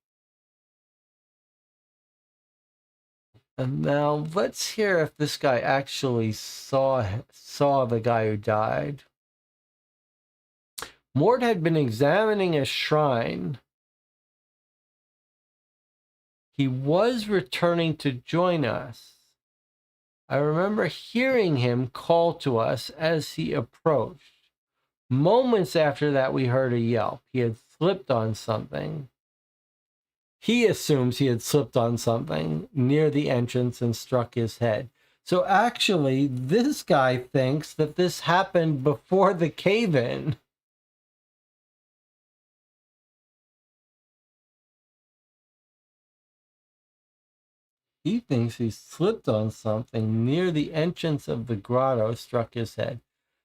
And now let's hear if this guy actually saw the guy who died. Mort had been examining a shrine. He was returning to join us. I remember hearing him call to us as he approached. Moments after that, we heard a yelp. He had slipped on something. he assumes he had slipped on something near the entrance and struck his head. So actually, this guy thinks that this happened before the cave-in. He thinks he slipped on something near the entrance of the grotto, struck his head.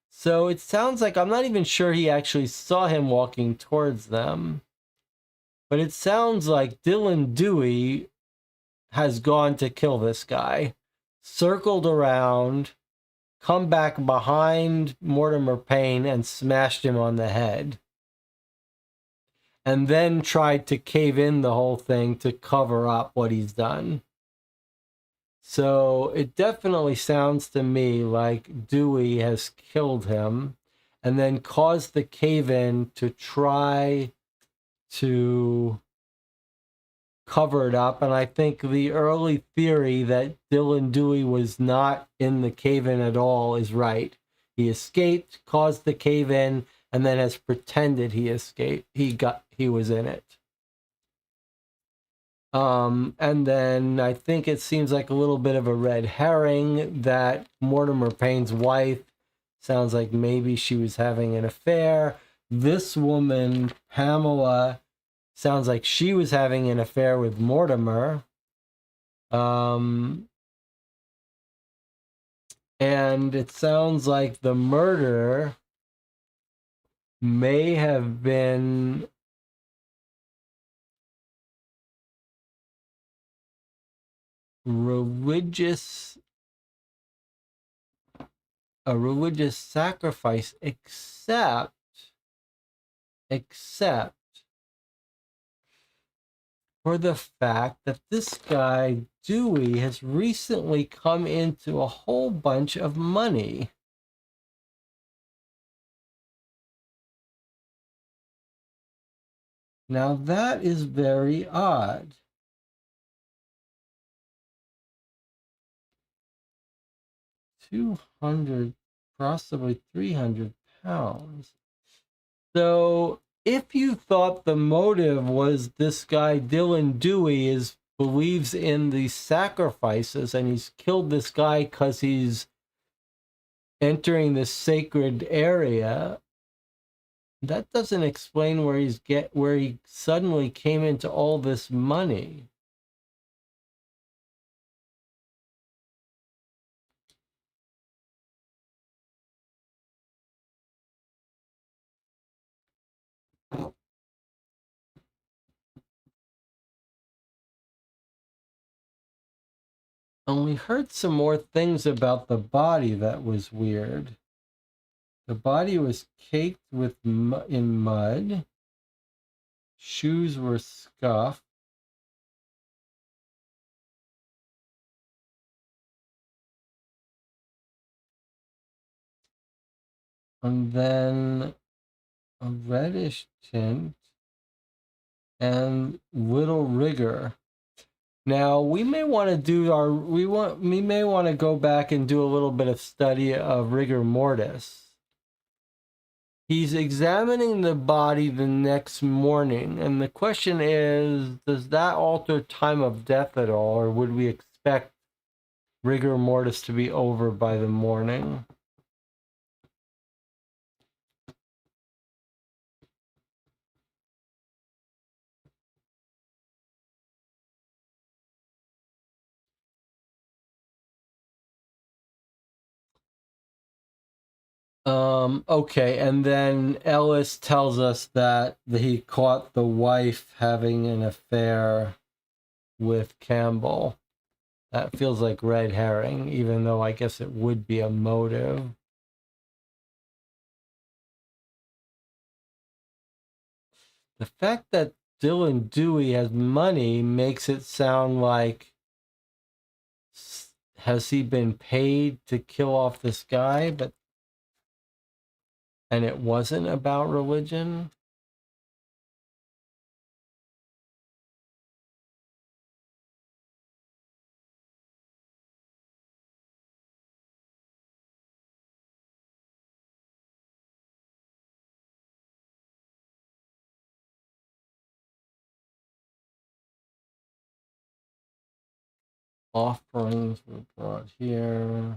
So it sounds like, I'm not even sure he actually saw him walking towards them, but it sounds like Dylan Dewey has gone to kill this guy, circled around, come back behind Mortimer Payne and smashed him on the head, and then tried to cave in the whole thing to cover up what he's done. So it definitely sounds to me like Dewey has killed him and then caused the cave-in to try to cover it up. And I think the early theory that Dylan Dewey was not in the cave-in at all is right. He escaped, caused the cave-in, and then has pretended he escaped. He was in it. And then I think it seems like a little bit of a red herring that Mortimer Payne's wife sounds like maybe she was having an affair. This woman, Pamela, sounds like she was having an affair with Mortimer. And it sounds like the murder may have been a religious sacrifice, except for the fact that this guy Dewey has recently come into a whole bunch of money. Now that is very odd. 200, possibly 300 pounds. So if you thought the motive was this guy Dylan Dewey believes in these sacrifices and he's killed this guy because he's entering this sacred area, that doesn't explain where he suddenly came into all this money. And we heard some more things about the body that was weird. The body was caked in mud. Shoes were scuffed. And then a reddish tint and little rigor. Now we may want to do we may want to go back and do a little bit of study of rigor mortis. He's examining the body the next morning, and the question is, does that alter time of death at all, or would we expect rigor mortis to be over by the morning? Okay, and then Ellis tells us that he caught the wife having an affair with Campbell. That feels like red herring, even though I guess it would be a motive. The fact that Dylan Dewey has money makes it sound like, has he been paid to kill off this guy? And it wasn't about religion? offerings were brought here.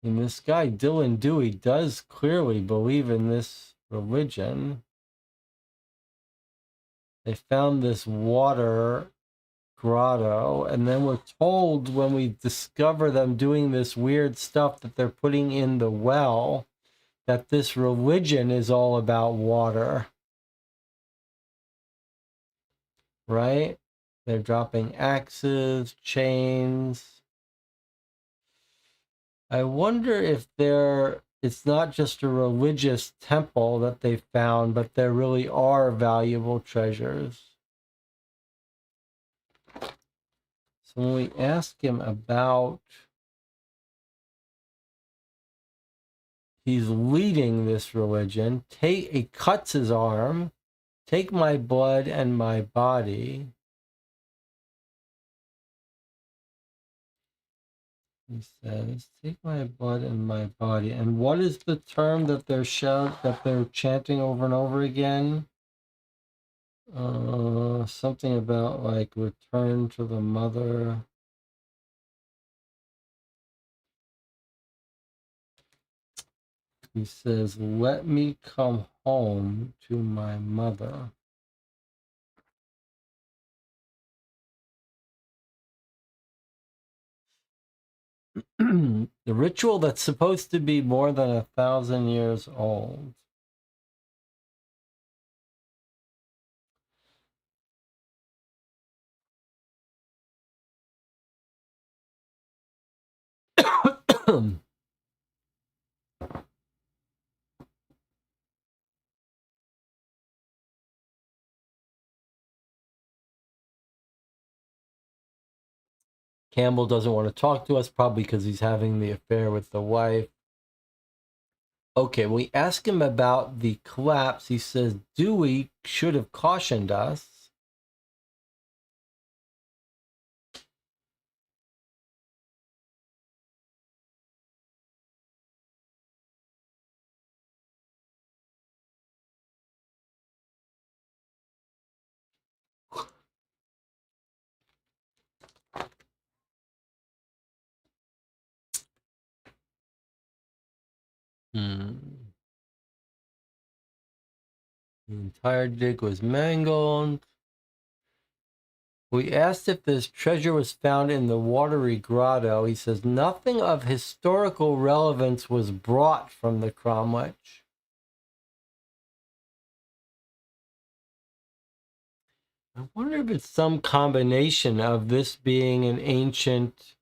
And this guy, Dylan Dewey, does clearly believe in this religion. They found this water grotto, and then we're told when we discover them doing this weird stuff that they're putting in the well, that this religion is all about water. Right? They're dropping axes, chains. I wonder if it's not just a religious temple that they found, but there really are valuable treasures. So when we ask him about, he's leading this religion, he cuts his arm, take my blood and my body. He says, take my blood and my body. And what is the term that they're chanting over and over again? Something about like return to the mother. He says, let me come home to my mother. The ritual that's supposed to be more than 1,000 years old. Campbell doesn't want to talk to us, probably because he's having the affair with the wife. Okay, we ask him about the collapse. He says, Dewey should have cautioned us. The entire dig was mangled. We asked if this treasure was found in the watery grotto. He says nothing of historical relevance was brought from the cromlech. I wonder if it's some combination of this being an ancient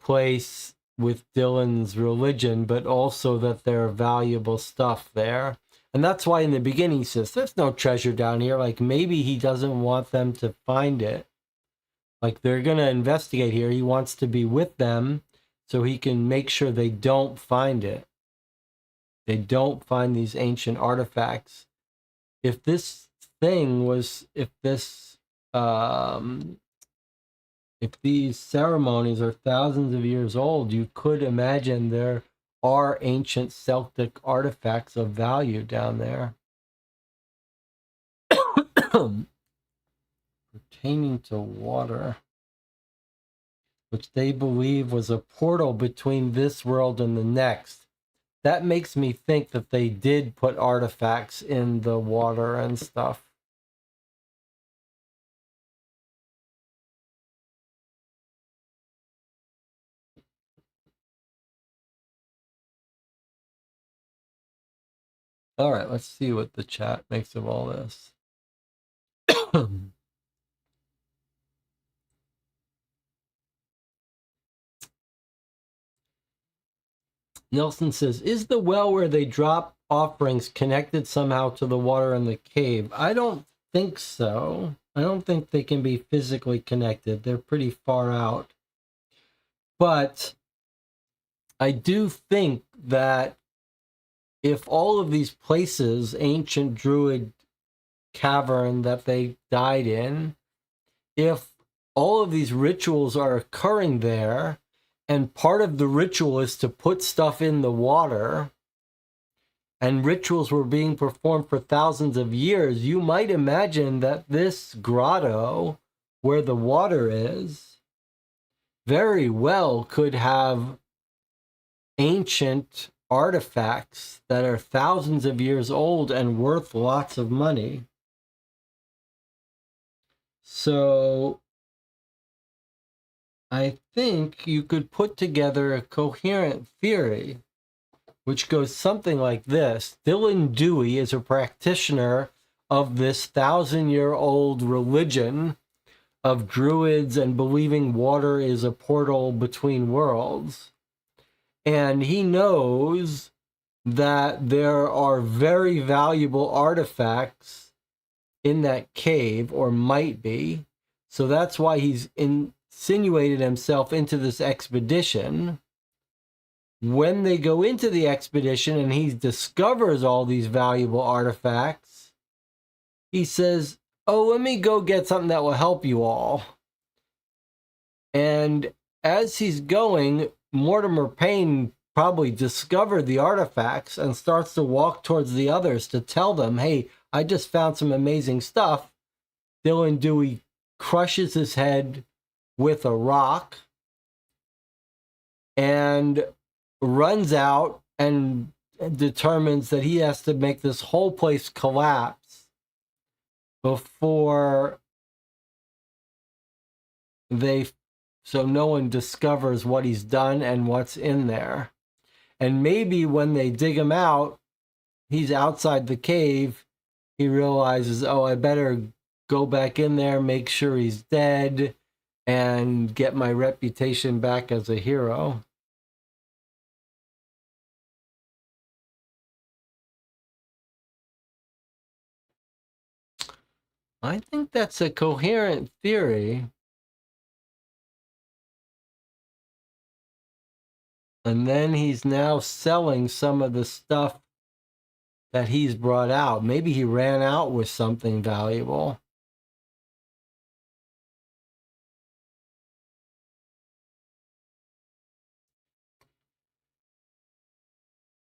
place with Dylan's religion, but also that there are valuable stuff there. And that's why in the beginning he says, there's no treasure down here. Like maybe he doesn't want them to find it. Like they're going to investigate here. He wants to be with them so he can make sure they don't find it. They don't find these ancient artifacts. If this thing was, if these ceremonies are thousands of years old, you could imagine there are ancient Celtic artifacts of value down there. Pertaining to water, which they believe was a portal between this world and the next. That makes me think that they did put artifacts in the water and stuff. All right, let's see what the chat makes of all this. Nelson says, is the well where they drop offerings connected somehow to the water in the cave? I don't think so. I don't think they can be physically connected. They're pretty far out. But I do think that if all of these places, ancient Druid cavern that they died in, if all of these rituals are occurring there, and part of the ritual is to put stuff in the water, and rituals were being performed for thousands of years, you might imagine that this grotto where the water is very well could have ancient artifacts that are thousands of years old and worth lots of money. So I think you could put together a coherent theory which goes something like this. Dylan Dewey is a practitioner of this 1,000-year-old religion of druids and believing water is a portal between worlds. And he knows that there are very valuable artifacts in that cave, or might be. So that's why he's insinuated himself into this expedition. When they go into the expedition and he discovers all these valuable artifacts, he says, oh, let me go get something that will help you all. And as he's going, Mortimer Payne probably discovered the artifacts and starts to walk towards the others to tell them, hey, I just found some amazing stuff. Dylan Dewey crushes his head with a rock and runs out and determines that he has to make this whole place collapse before so no one discovers what he's done and what's in there. And maybe when they dig him out, he's outside the cave, he realizes, oh, I better go back in there, make sure he's dead, and get my reputation back as a hero. I think that's a coherent theory. And then he's now selling some of the stuff that he's brought out. Maybe he ran out with something valuable.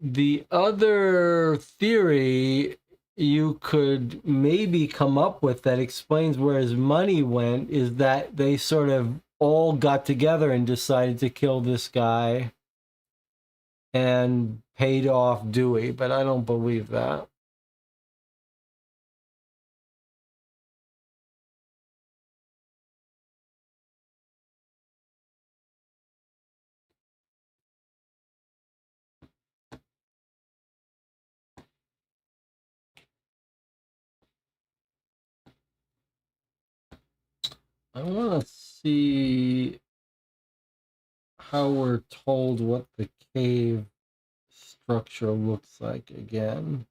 The other theory you could maybe come up with that explains where his money went is that they sort of all got together and decided to kill this guy and paid off Dewey, but I don't believe that. I want to see how we're told what the cave structure looks like again.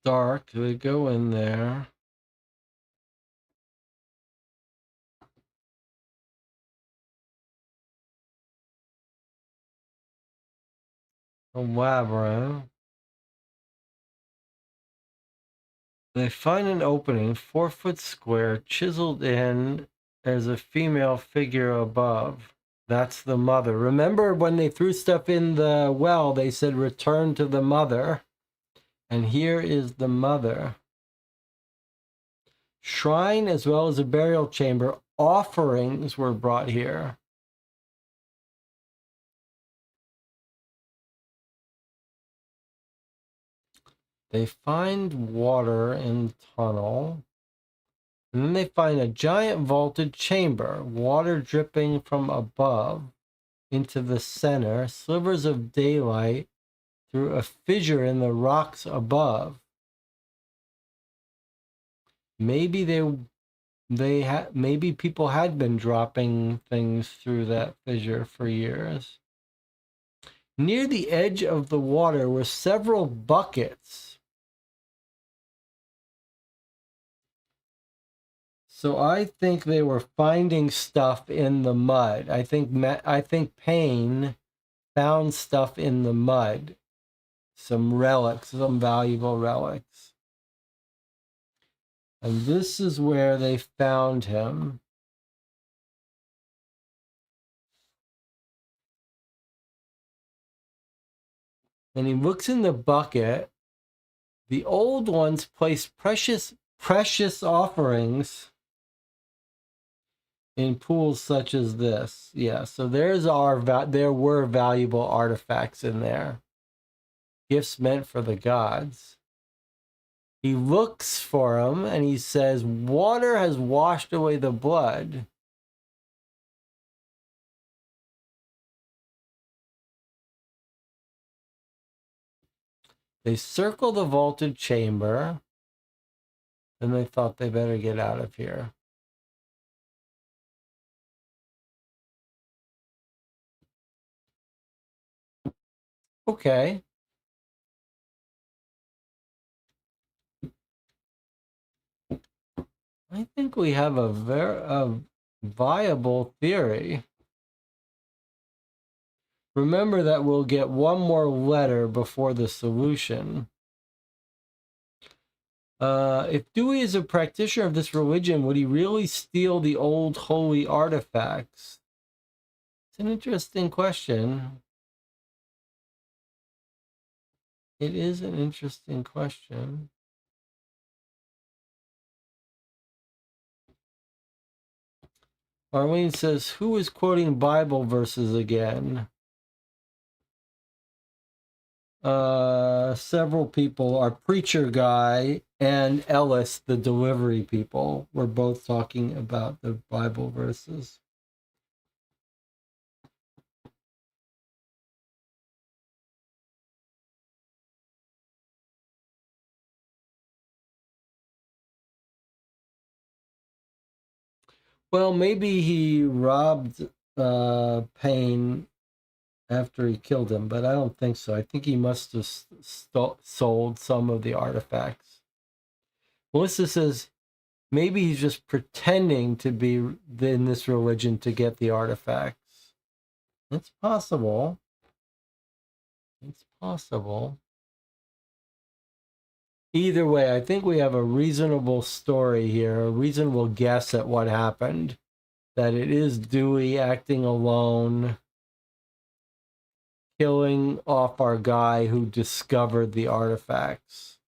Dark, they go in there. A labyrinth. They find an opening, 4 foot square, chiseled in. There's a female figure above. That's the mother. Remember when they threw stuff in the well, they said return to the mother. And here is the mother. Shrine as well as a burial chamber. Offerings were brought here. They find water in tunnel. And then they find a giant vaulted chamber, water dripping from above into the center, slivers of daylight through a fissure in the rocks above. Maybe maybe people had been dropping things through that fissure for years. Near the edge of the water were several buckets. So I think they were finding stuff in the mud. I think Payne found stuff in the mud. some relics, some valuable relics. And this is where they found him. And he looks in the bucket. The old ones placed precious offerings in pools such as this. Yeah, so there were valuable artifacts in there. Gifts meant for the gods. He looks for them and he says, water has washed away the blood. They circle the vaulted chamber, and they thought they better get out of here. Okay. I think we have a very viable theory. Remember that we'll get one more letter before the solution. If Dewey is a practitioner of this religion, would he really steal the old holy artifacts? It's an interesting question. It is an interesting question. Arlene says, who is quoting Bible verses again? Several people. Our preacher guy and Ellis, the delivery people, were both talking about the Bible verses. Well, maybe he robbed Payne after he killed him, but I don't think so. I think he must have sold some of the artifacts. Melissa says maybe he's just pretending to be in this religion to get the artifacts. It's possible. It's possible. Either way, I think we have a reasonable story here, a reasonable guess at what happened. That it is Dewey acting alone, killing off our guy who discovered the artifacts.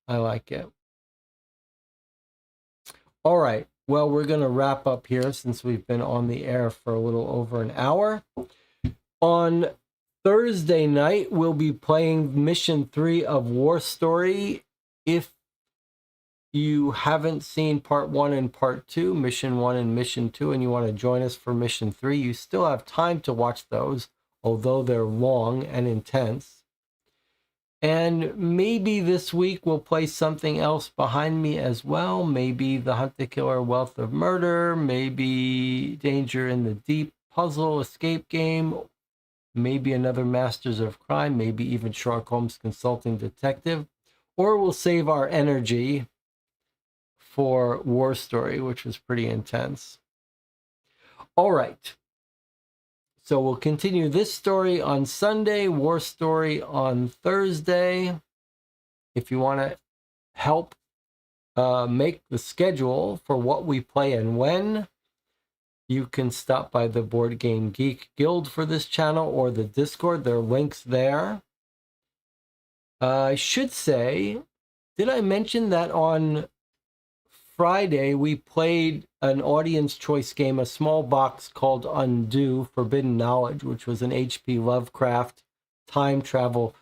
I like it. All right. Well, we're going to wrap up here since we've been on the air for a little over an hour. On Thursday night, we'll be playing Mission 3 of War Story. If you haven't seen Part 1 and Part 2, Mission 1 and Mission 2, and you want to join us for Mission 3, you still have time to watch those, although they're long and intense. And maybe this week we'll play something else behind me as well. Maybe the Hunt the Killer Wealth of Murder, maybe Danger in the Deep puzzle escape game, maybe another Masters of Crime, maybe even Sherlock Holmes Consulting Detective, or we'll save our energy for War Story, which was pretty intense. All right. So we'll continue this story on Sunday, War Story on Thursday. If you want to help make the schedule for what we play and when, you can stop by the Board Game Geek Guild for this channel or the Discord. There are links there. I should say, did I mention that on Friday, we played an audience choice game, a small box called Undo Forbidden Knowledge, which was an H.P. Lovecraft time travel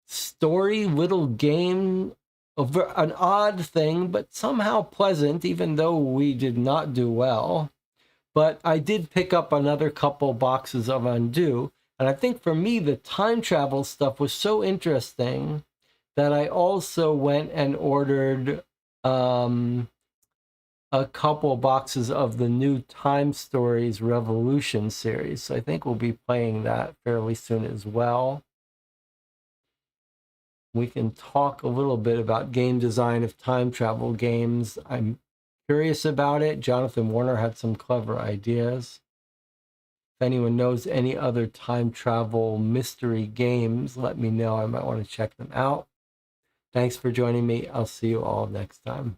story, little game, an odd thing, but somehow pleasant, even though we did not do well. But I did pick up another couple boxes of Undo, and I think for me, the time travel stuff was so interesting that I also went and ordered a couple boxes of the new Time Stories Revolution series. So I think we'll be playing that fairly soon as well. We can talk a little bit about game design of time travel games. I'm curious about it. Jonathan Warner had some clever ideas. If anyone knows any other time travel mystery games, let me know. I might want to check them out. Thanks for joining me. I'll see you all next time.